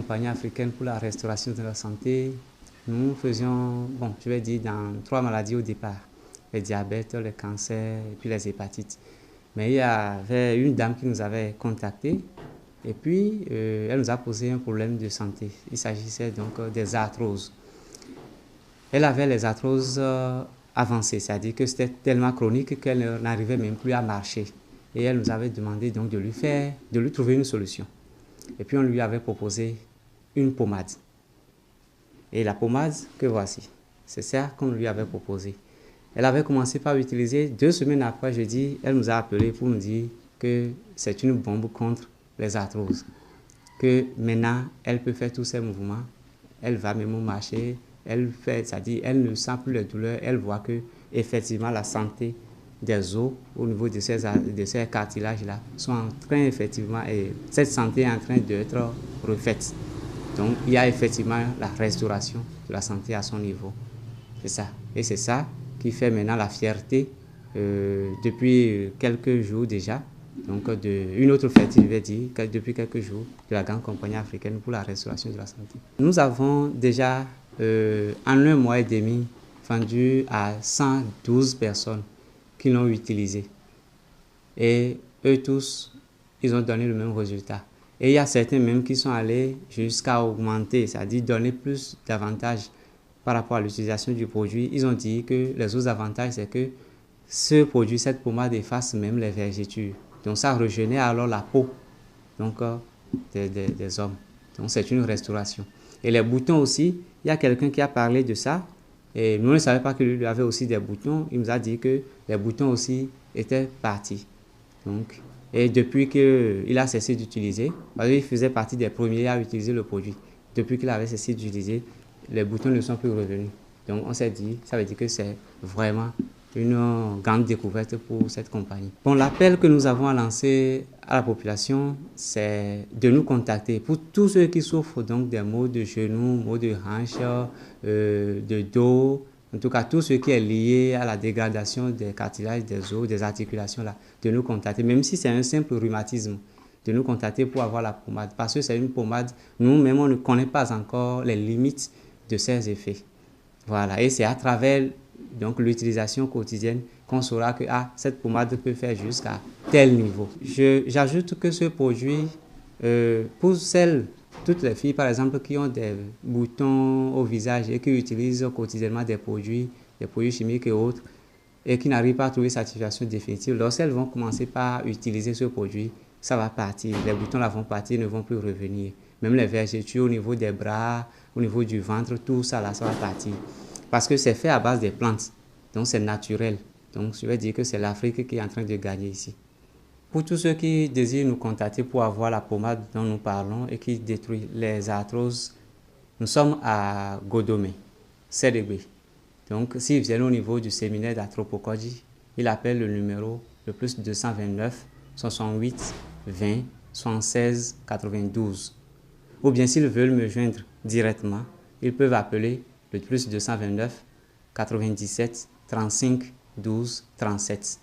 compagnie africaine pour la restauration de la santé, nous faisions, bon, je vais dire, dans 3 maladies au départ. Le diabète, le cancer et puis les hépatites. Mais il y avait une dame qui nous avait contacté et puis elle nous a posé un problème de santé. Il s'agissait donc des arthroses. Elle avait les arthroses avancées, c'est-à-dire que c'était tellement chronique qu'elle n'arrivait même plus à marcher. Et elle nous avait demandé donc de lui trouver une solution. Et puis on lui avait proposé une pommade. Et la pommade que voici, c'est ça qu'on lui avait proposé. Elle avait commencé par l'utiliser. 2 semaines après, jeudi, elle nous a appelé pour nous dire que c'est une bombe contre les arthroses. Que maintenant, elle peut faire tous ses mouvements. Elle va même marcher. Elle fait, c'est-à-dire, elle ne sent plus les douleurs. Elle voit que, effectivement, la santé des os au niveau de ces cartilages-là sont en train, effectivement, et cette santé est en train d'être refaite. Donc, il y a effectivement la restauration de la santé à son niveau. C'est ça. Et c'est ça qui fait maintenant la fierté depuis quelques jours déjà. Donc, une autre fierté, je vais dire, depuis quelques jours, de la grande compagnie africaine pour la restauration de la santé. Nous avons déjà, en 1 mois et demi, vendu à 112 personnes qui l'ont utilisé. Et eux tous, ils ont donné le même résultat. Et il y a certains même qui sont allés jusqu'à augmenter, c'est-à-dire donner plus d'avantages par rapport à l'utilisation du produit. Ils ont dit que les autres avantages, c'est que ce produit, cette pommade efface même les vergetures. Donc ça rejeunit alors la peau donc, des hommes. Donc c'est une restauration. Et les boutons aussi, il y a quelqu'un qui a parlé de ça. Et nous ne savions pas qu'il lui avait aussi des boutons. Il nous a dit que les boutons aussi étaient partis. Donc, et depuis qu'il a cessé d'utiliser, parce qu'il faisait partie des premiers à utiliser le produit, depuis qu'il avait cessé d'utiliser, les boutons ne sont plus revenus. Donc on s'est dit, ça veut dire que c'est vraiment une grande découverte pour cette compagnie. Bon, l'appel que nous avons à lancer à la population, c'est de nous contacter pour tous ceux qui souffrent donc des maux de genoux, maux de hanches, de dos, en tout cas tout ce qui est lié à la dégradation des cartilages, des os, des articulations là, de nous contacter, même si c'est un simple rhumatisme, de nous contacter pour avoir la pommade, parce que c'est une pommade, nous-mêmes on ne connaît pas encore les limites de ses effets. Voilà, et c'est à travers donc l'utilisation quotidienne qu'on saura que cette pommade peut faire jusqu'à tel niveau. J'ajoute que ce produit, pour toutes les filles par exemple qui ont des boutons au visage et qui utilisent quotidiennement des produits chimiques et autres, et qui n'arrivent pas à trouver satisfaction définitive, lorsqu'elles vont commencer par utiliser ce produit, ça va partir, les boutons là vont partir, ne vont plus revenir. Même les vergetures au niveau des bras, au niveau du ventre, tout ça là, ça va partir. Parce que c'est fait à base des plantes, donc c'est naturel. Donc je vais dire que c'est l'Afrique qui est en train de gagner ici. Pour tous ceux qui désirent nous contacter pour avoir la pommade dont nous parlons et qui détruit les arthroses, nous sommes à Godomé, CDB. Donc s'ils viennent au niveau du séminaire d'Arthropokodji, ils appellent le numéro le plus 229 68 20 76 92. Ou bien s'ils veulent me joindre directement, ils peuvent appeler le plus 229 97 35 12 37.